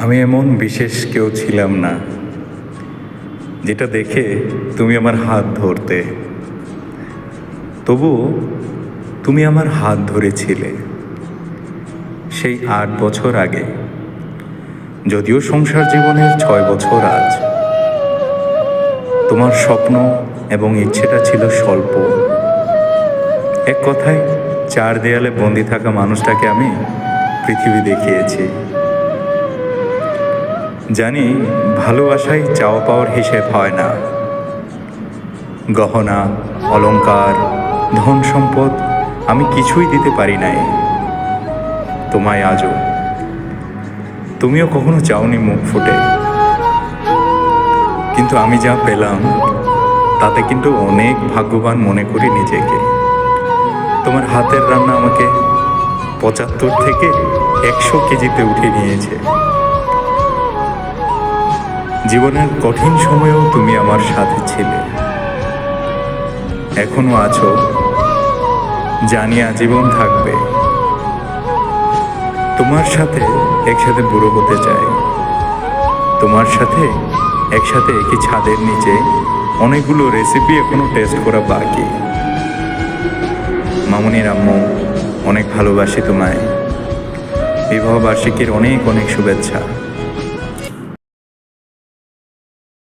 আমি এমন বিশেষ কেউ ছিলাম না যেটা দেখে তুমি আমার হাত ধরতে, তবুও তুমি আমার হাত ধরেছিলে সেই 8 বছর আগে। যদিও সংসার জীবনের 6 বছর আজ, তোমার স্বপ্ন এবং ইচ্ছেটা ছিল স্বল্প। এক কথায় 4 দেয়ালে বন্দি থাকা মানুষটাকে আমি পৃথিবী দেখিয়েছি। জানি ভালোবাসায় চাওয়া পাওয়ার হিসেব হয় না। গহনা, অলংকার, ধন সম্পদ আমি কিছুই দিতে পারি নাই তোমায় আজও। তুমিও কখনো চাওনি মুখ ফুটে, কিন্তু আমি যা পেলাম তাতে কিন্তু অনেক ভাগ্যবান মনে করি নিজেকে। তোমার হাতের রান্না আমাকে 75 থেকে 100 কেজিতে উঠে নিয়েছে। জীবনের কঠিন সময়েও তুমি আমার সাথে ছিলে, এখনো আছো, জানি আজীবন থাকবে। তোমার সাথে একসাথে বুড়ো হতে চাই, তোমার সাথে একসাথে একই ছাদের নিচে অনেকগুলো রেসিপি এখনো টেস্ট করা বাকি। মামুনির আম্মু, অনেক ভালোবাসি তোমায়। বিবাহ বার্ষিকীর অনেক অনেক শুভেচ্ছা।